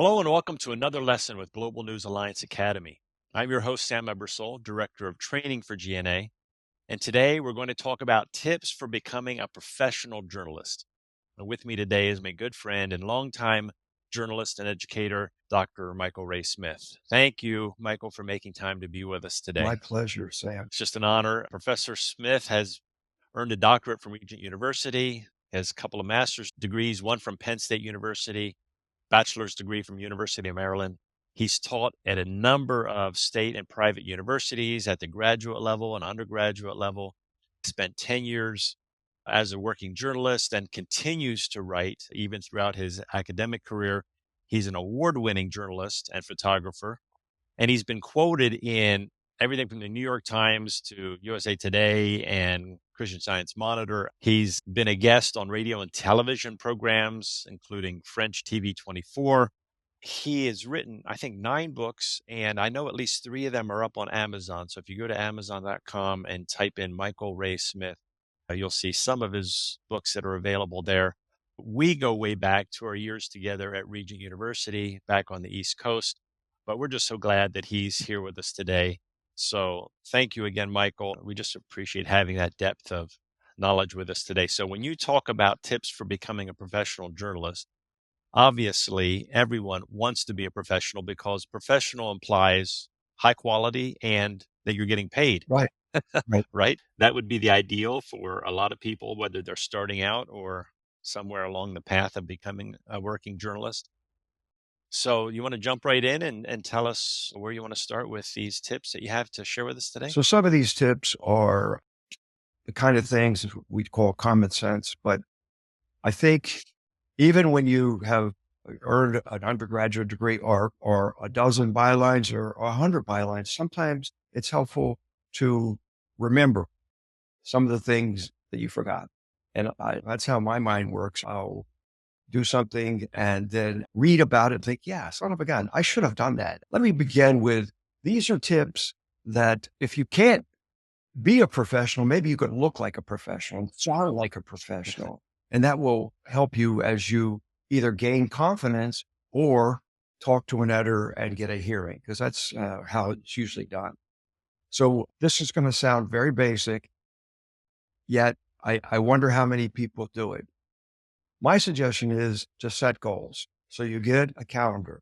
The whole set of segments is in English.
Hello and welcome to another lesson with Global News Alliance Academy. I'm your host, Sam Ebersole, Director of Training for GNA, and today we're going to talk about tips for becoming a professional journalist. And with me today is my good friend and longtime journalist and educator, Dr. Michael Ray Smith. Thank you, Michael, for making time to be with us My today. pleasure, Sam. It's just an honor. Professor Smith has earned a doctorate from Regent University, has a couple of master's degrees, one from Penn State University, bachelor's degree from University of Maryland. He's taught at a number of state and private universities at the graduate level and undergraduate level. Spent 10 years as a working journalist and continues to write even throughout his academic career. He's an award-winning journalist and photographer, and he's been quoted in everything from the New York Times to USA Today and Christian Science Monitor. He's been a guest on radio and television programs, including French TV 24. He has written, I think, 9 books, and I know at least 3 of them are up on Amazon. So if you go to Amazon.com and type in Michael Ray Smith, you'll see some of his books that are available there. We go way back to our years together at Regent University back on the East Coast, but we're just so glad that he's here with us today. So thank you again, Michael. We just appreciate having that depth of knowledge with us today. So when you talk about tips for becoming a professional journalist, obviously everyone wants to be a professional because professional implies high quality and that you're getting paid. Right, right. Right? That would be the ideal for a lot of people, whether they're starting out or somewhere along the path of becoming a working journalist. So you want to jump right in and tell us where you want to start with these tips that you have to share with us today? So some of these tips are the kind of things we'd call common sense, but I think even when you have earned an undergraduate degree or a dozen bylines or 100 bylines, sometimes it's helpful to remember some of the things that you forgot. And that's how my mind works. I'll do something and then read about it and think, yeah, son of a gun, I should have done that. Let me begin with, these are tips that if you can't be a professional, maybe you could look like a professional, sound like a professional, and that will help you as you either gain confidence or talk to an editor and get a hearing, because that's how it's usually done. So this is going to sound very basic, yet I wonder how many people do it. My suggestion is to set goals. So you get a calendar,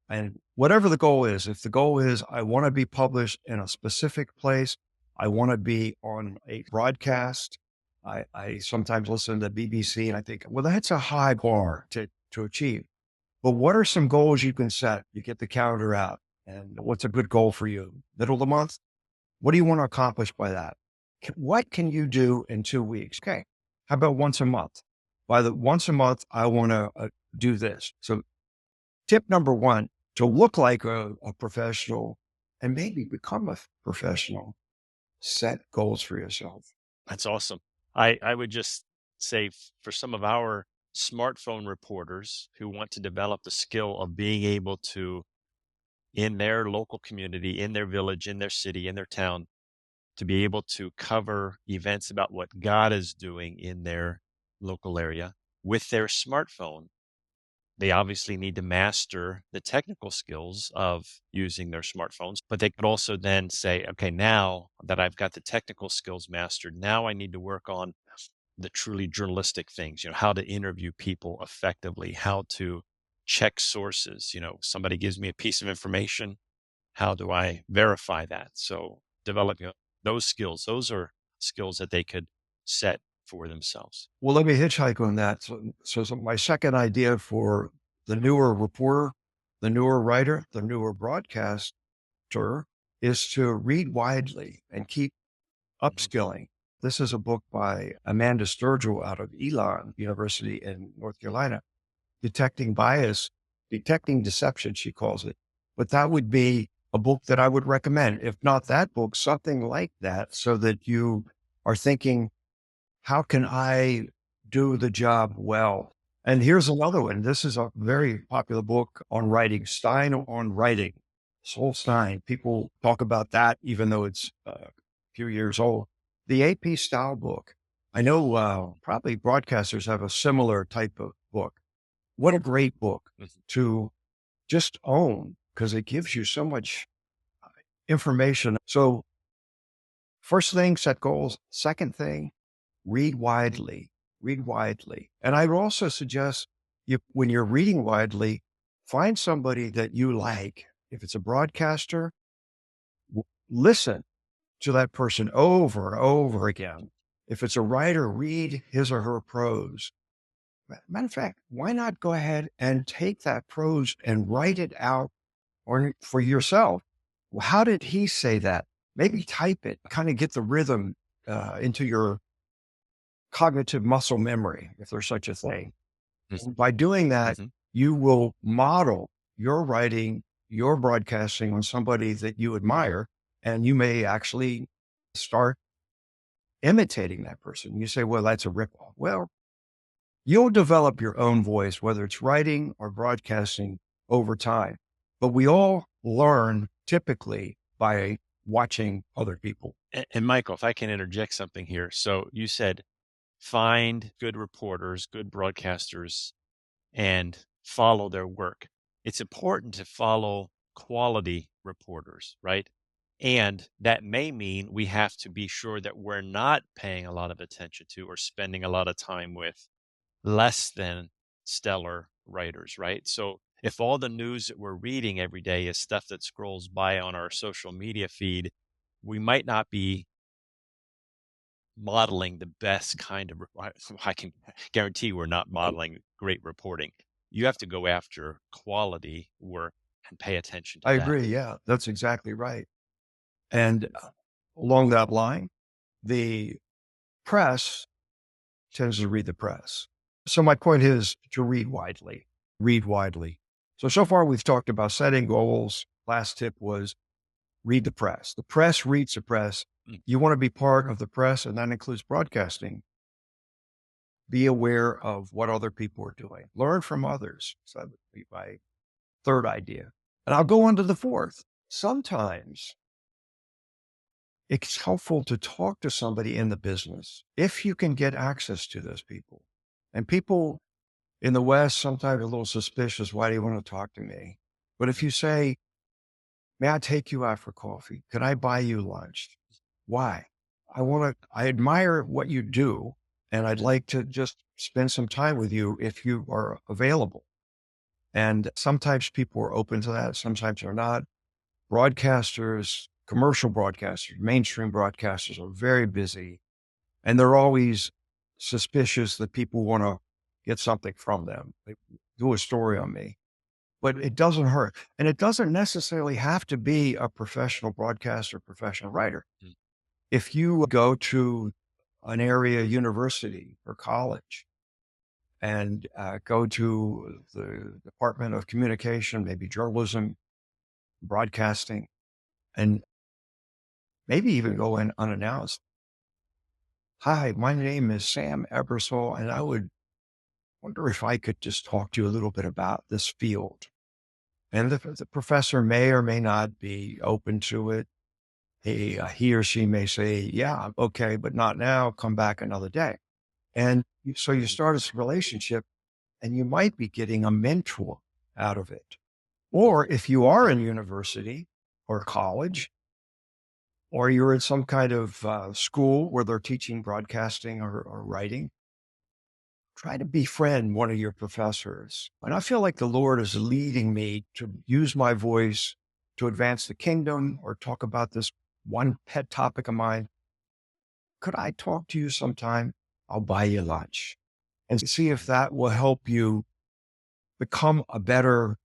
and whatever the goal is, if the goal is, I want to be published in a specific place, I want to be on a broadcast. I sometimes listen to BBC and I think, well, that's a high bar to achieve. But what are some goals you can set? You get the calendar out, and what's a good goal for you? Middle of the month? What do you want to accomplish by that? What can you do in 2 weeks? Okay. How about once a month? By the once a month, I want to do this. So tip number 1, to look like a professional and maybe become a professional, set goals for yourself. That's awesome. I would just say for some of our smartphone reporters who want to develop the skill of being able to, in their local community, in their village, in their city, in their town, to be able to cover events about what God is doing in their local area with their smartphone. They obviously need to master the technical skills of using their smartphones, but they could also then say, okay, now that I've got the technical skills mastered, now I need to work on the truly journalistic things, how to interview people effectively, how to check sources. Somebody gives me a piece of information. How do I verify that? So developing those skills, those are skills that they could set for themselves. Well, let me hitchhike on that. So my second idea for the newer reporter, the newer writer, the newer broadcaster is to read widely and keep upskilling. This is a book by Amanda Sturgill out of Elon University in North Carolina, Detecting Bias, Detecting Deception, she calls it. But that would be a book that I would recommend. If not that book, something like that, so that you are thinking, how can I do the job well? And here's another one. This is a very popular book on writing, Stein on Writing, Sol Stein. People talk about that, even though it's a few years old. The AP style book. I know probably broadcasters have a similar type of book. What a great book to just own because it gives you so much information. So, first thing, set goals. Second thing, read widely, read widely. And I would also suggest you, when you're reading widely, find somebody that you like. If it's a broadcaster, listen to that person over and over again. If it's a writer, read his or her prose. Matter of fact, why not go ahead and take that prose and write it out or for yourself? Well, how did he say that? Maybe type it, kind of get the rhythm into your cognitive muscle memory, if there's such a thing. And by doing that, Mhm. you will model your writing, your broadcasting on somebody that you admire, and you may actually start imitating that person. You say, well, that's a ripoff. Well, you'll develop your own voice, whether it's writing or broadcasting over time. But we all learn typically by watching other people. And Michael, if I can interject something here. So you said find good reporters, good broadcasters, and follow their work. It's important to follow quality reporters, right? And that may mean we have to be sure that we're not paying a lot of attention to or spending a lot of time with less than stellar writers, right? So if all the news that we're reading every day is stuff that scrolls by on our social media feed, we might not be modeling the best kind of I can guarantee we're not modeling great reporting. You have to go after quality work and pay attention to I that. agree. Yeah, that's exactly right. And along that line, the press tends to read the press. So my point is to read widely, read widely. So far we've talked about setting goals. Last tip was read the press. The press reads the press. Mm, You want to be part of the press, and that includes broadcasting. Be aware of what other people are doing. Learn from others. So that would be my third idea. And I'll go on to the fourth. Sometimes it's helpful to talk to somebody in the business if you can get access to those people. And people in the West sometimes are a little suspicious. Why do you want to talk to me? But if mm, you say, may I take you out for coffee? Can I buy you lunch? Why? I admire what you do, and I'd like to just spend some time with you if you are available. And sometimes people are open to that, sometimes they're not. Broadcasters, commercial broadcasters, mainstream broadcasters are very busy, and they're always suspicious that people want to get something from them. They do a story on me, but it doesn't hurt. And it doesn't necessarily have to be a professional broadcaster, professional writer. mm, If you go to an area university or college and go to the Department of Communication, maybe journalism, broadcasting, and maybe even go in unannounced. Hi, my name is Sam Ebersol, and I would wonder if I could just talk to you a little bit about this field. And the professor may or may not be open to it. He or she may say, yeah, okay, but not now. Come back another day. And so you mm, start this relationship and you might be getting a mentor out of it. mm, Or if you are mm. in university or college, or you're in some kind of school where they're teaching broadcasting or writing, try to befriend one of your professors. And I feel like the Lord is leading me to use my voice to advance the kingdom or talk about this one pet topic of mine. Could I talk to you sometime? I'll buy you lunch and see if that will help you become a better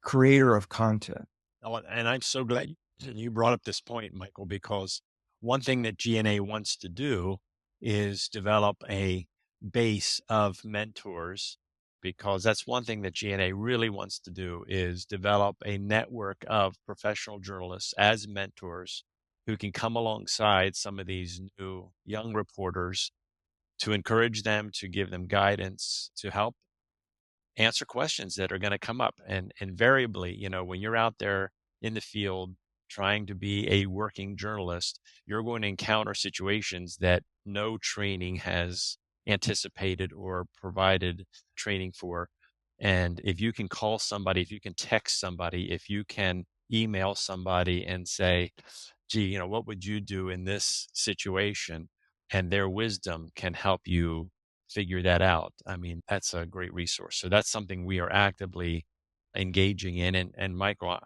creator of content. Oh, and I'm so glad you brought up this point, Michael, because one thing that GNA wants to do is develop a base of mentors, because that's one thing that GNA really wants to do is develop a network of professional journalists as mentors who can come alongside some of these new young reporters to encourage them, to give them guidance, to help answer questions that are going to come up. And invariably, when you're out there in the field trying to be a working journalist, you're going to encounter situations that no training has anticipated or provided training for. And if you can call somebody, if you can text somebody, if you can email somebody and say, gee, what would you do in this situation? And their wisdom can help you figure that out. I mean, that's a great resource. So that's something we are actively engaging in. And Michael,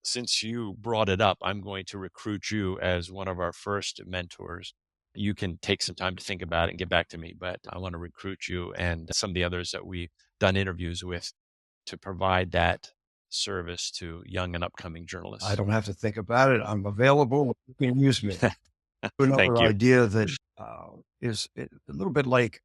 since you brought it up, I'm going to recruit you as one of our first mentors. You can take some time to think about it and get back to me, but I want to recruit you and some of the others that we've done interviews with to provide that service to young and upcoming I journalists. don't have to think about it. I'm available. You can use me. Another Thank you. idea that is a little bit like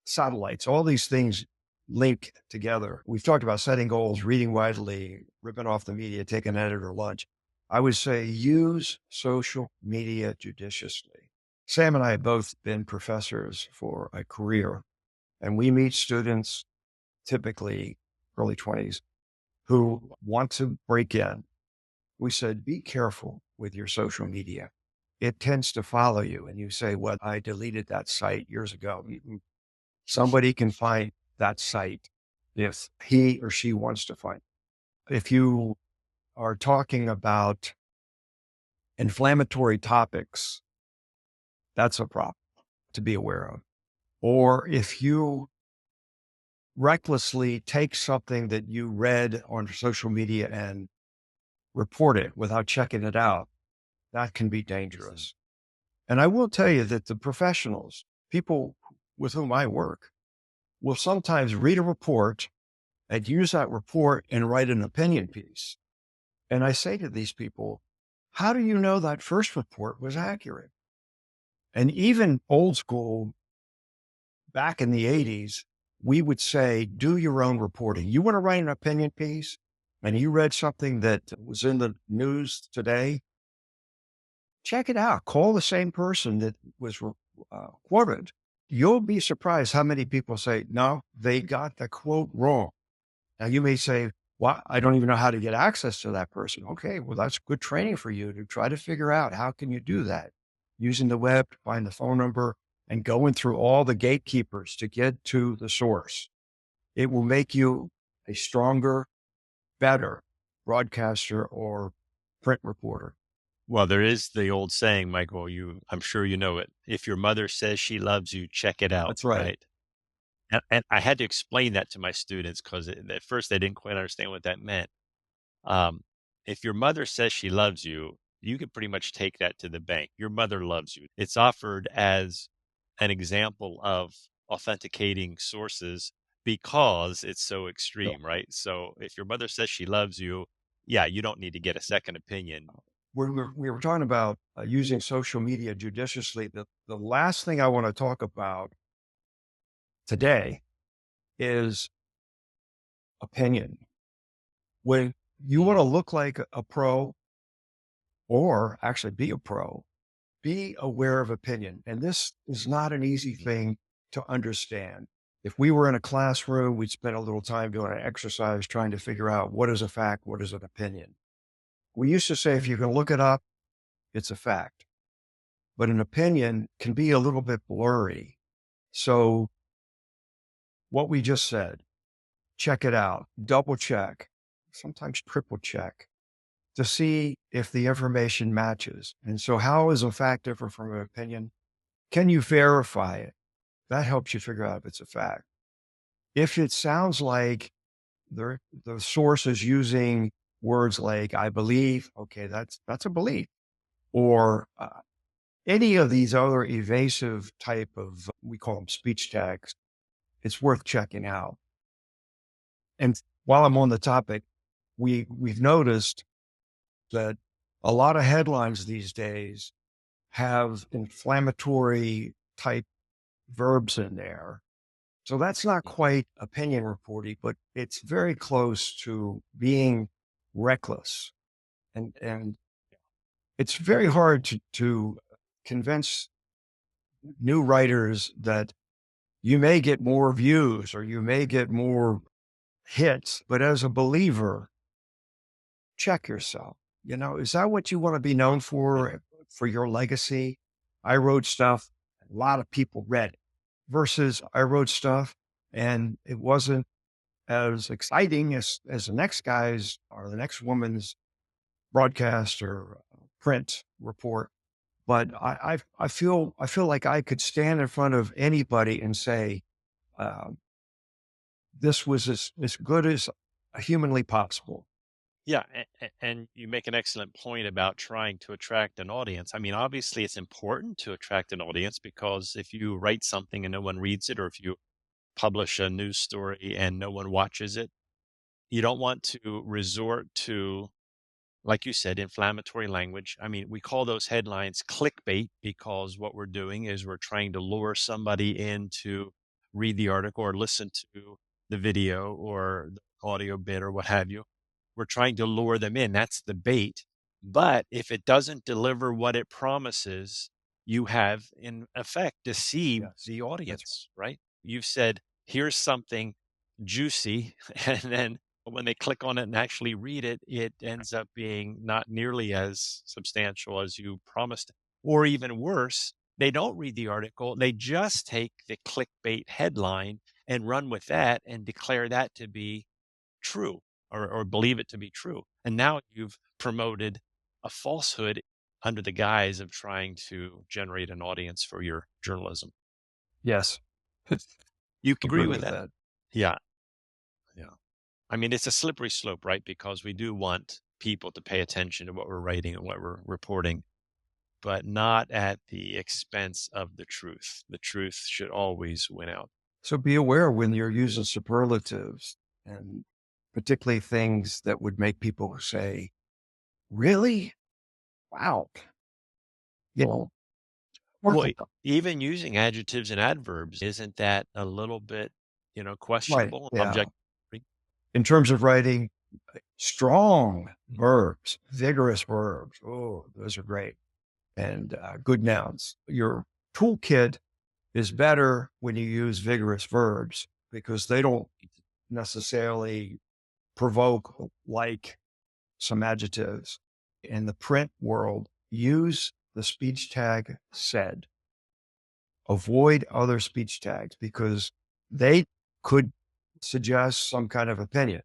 satellites. All these things link together. We've talked about setting goals, reading widely, ripping off the media, taking an editor lunch. I would say use social media judiciously. Sam and I have both been professors for a career, and we meet students, typically early 20s, who want to break in. We said, be careful with your social media. It tends to follow you. And you say, well, I deleted that site years ago. Somebody can find that site if he or she wants to find it. If you are talking about inflammatory topics, that's a problem to be aware of. Or if you recklessly take something that you read on social media and report it without checking it out, that can be dangerous. And I will tell you that the professionals, people with whom I work, will sometimes read a report and use that report and write an opinion piece. And I say to these people, how do you know that first report was accurate? And even old school, back in the 80s, we would say, do your own reporting. You want to write an opinion piece and you read something that was in the news today, check it out. Call the same person that was quoted. You'll be surprised how many people say, no, they got the quote wrong. Now you may say, well, I don't even know how to get access to that person. Okay, well, that's good training for you to try to figure out how can you do that using the web to find the phone number and going through all the gatekeepers to get to the source. It will make you a stronger, better broadcaster or print reporter. Well, there is the old saying, Michael, I'm sure you know it. If your mother says she loves you, check it out, That's right. right? And I had to explain that to my students because at first they didn't quite understand what that meant. Um, if your mother says she loves you, you can pretty much take that to the bank. Your mother loves you. It's offered as an example of authenticating sources because it's so So extreme, right? So if your mother says she loves you, yeah, you don't need to get a second opinion. we were talking about using social media judiciously. The last thing I want to talk about today is opinion. When you want Mm, to look like a pro or actually be a pro, be aware of opinion. And this is not an easy mhm. thing to understand. If we were in a classroom, we'd spend a little time doing an exercise trying to figure out what is a fact, what is an opinion. We used to say if you can look it up, it's a fact. But an opinion can be a little bit blurry. So what we just said, check it out, double check, sometimes triple check to see if the information matches. And so how is a fact different from an opinion? Can you verify it? That helps you figure out if it's a fact. If it sounds like the source is using words like I believe, okay, that's a belief. Or any of these other evasive type of, we call them speech tags, it's worth checking out. And while I'm on the topic, we've noticed that a lot of headlines these days have inflammatory type verbs in there. So that's not quite opinion reporting, but it's very close to being reckless. And it's very hard to convince new writers that you may get more views or you may get more hits, but as a believer, check yourself. You know, is that what you want to be known for your legacy? I wrote stuff, a lot of people read it versus I wrote stuff and it wasn't as exciting as the next guy's or the next woman's broadcast or print report. But I feel like I could stand in front of anybody and say, um, this was as good as humanly possible. Yeah, and you make an excellent point about trying to attract an audience. I mean, obviously, it's important to attract an audience because if you write something and no one reads it, or if you publish a news story and no one watches it, you don't want to resort to, like you said, inflammatory language. I mean, we call those headlines clickbait because what we're doing is we're trying to lure somebody in to read the article or listen to the video or the audio bit or what have you. We're trying to lure them in. That's the bait. But if it doesn't deliver what it promises, you have in effect deceived Yes, the that's audience, right? You've said, here's something juicy. And then when they click on it and actually read it, it ends up being not nearly as substantial as you promised. Or even worse, they don't read the article. They just take the clickbait headline and run with that and declare that to be true or believe it to be true. And now you've promoted a falsehood under the guise of trying to generate an audience for your journalism. yes. You Agree agree with with that? that. Yeah. Yeah. I mean, it's a slippery slope, right? Because we do want people to pay attention to what we're writing and what we're reporting, but not at the expense of the truth. The truth should always win out. So be aware when you're using superlatives and particularly things that would make people say, really? Wow. You know, work Well, with them. even using adjectives and adverbs, isn't that a little bit, Right. questionable, Yeah. object? In terms of writing, strong verbs, vigorous verbs. Oh, those are great. And good nouns. Your toolkit is better when you use vigorous verbs because they don't necessarily provoke like some adjectives. In the print world, use the speech tag said. Avoid other speech tags because they could suggest some kind of opinion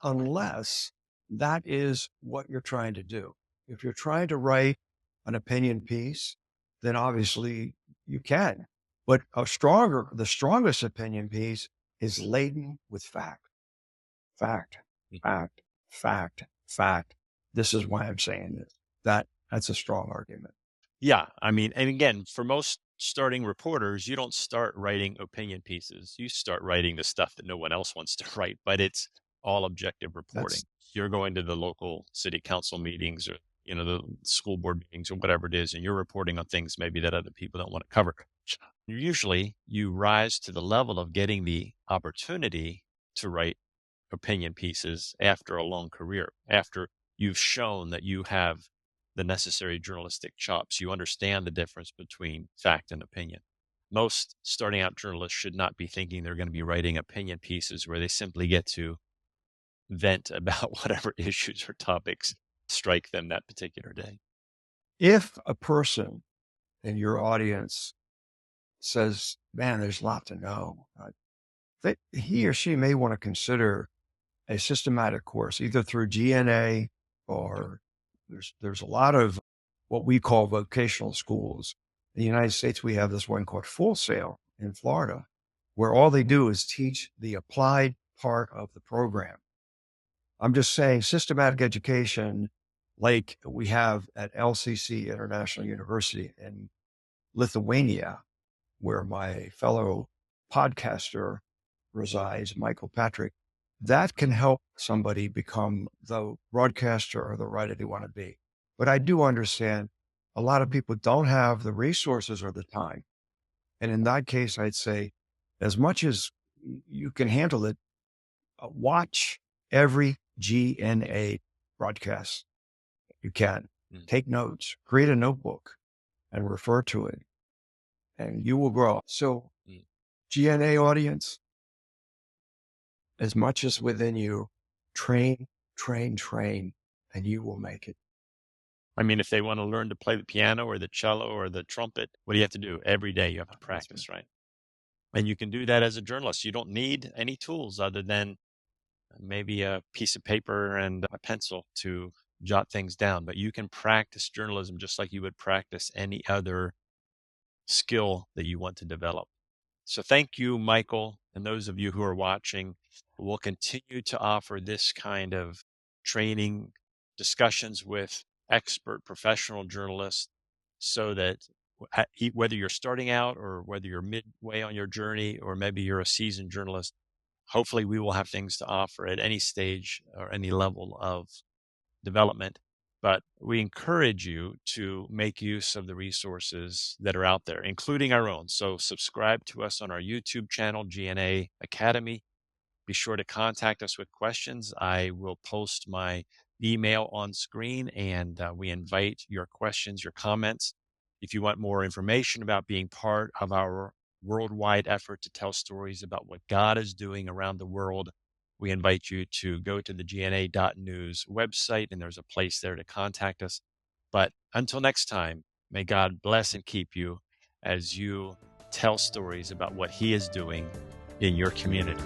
unless that is what you're trying to do. If you're trying to write an opinion piece, then obviously you can. But the strongest opinion piece is laden with fact, fact, fact, fact, fact. This is why I'm saying this. That's a strong argument. Yeah, I mean, and again, for most starting reporters, you don't start writing opinion pieces. You start writing the stuff that no one else wants to write, but it's all objective That's reporting. You're going to the local city council meetings or, the school board meetings or whatever it is, and you're reporting on things maybe that other people don't want to cover. Usually you rise to the level of getting the opportunity to write opinion pieces after a long career, after you've shown that you have the necessary journalistic chops. You understand the difference between fact and opinion. Most starting out journalists should not be thinking they're going to be writing opinion pieces where they simply get to vent about whatever issues or topics strike them that particular day. if a person in your audience says, man, there's a lot to know, that he or she may want to consider a systematic course, either through GNA or there's a lot of what we call vocational schools. In the United States, we have this one called Full Sail in Florida, where all they do is teach the applied part of the program. I'm just saying systematic education, like we have at LCC International University in Lithuania, where my fellow podcaster resides, Michael Patrick, that can help somebody become the broadcaster or the writer they want to be. But I do understand a lot of people don't have the resources or the time. And in that case, I'd say, as much as you can handle it, watch every GNA broadcast you can. Mm, Take notes, create a notebook, and refer to it, and you will grow. So, mm. GNA audience, as much as within you, train, train, train, and you will make it. I mean, if they want to learn to play the piano or the cello or the trumpet, what do you have to do? Every day you have to That's right. practice, right? And you can do that as a journalist. You don't need any tools other than maybe a piece of paper and a pencil to jot things down. But you can practice journalism just like you would practice any other skill that you want to develop. So thank you, Michael, and those of you who are watching. We'll continue to offer this kind of training discussions with expert professional journalists so that whether you're starting out or whether you're midway on your journey or maybe you're a seasoned journalist, hopefully we will have things to offer at any stage or any level of development. But we encourage you to make use of the resources that are out there, including our own. So subscribe to us on our YouTube channel, GNA Academy. Be sure to contact us with questions. I will post my email on screen, and we invite your questions, your comments. If you want more information about being part of our worldwide effort to tell stories about what God is doing around the world, we invite you to go to the gna.news website, and there's a place there to contact us. But until next time, may God bless and keep you as you tell stories about what He is doing in your community.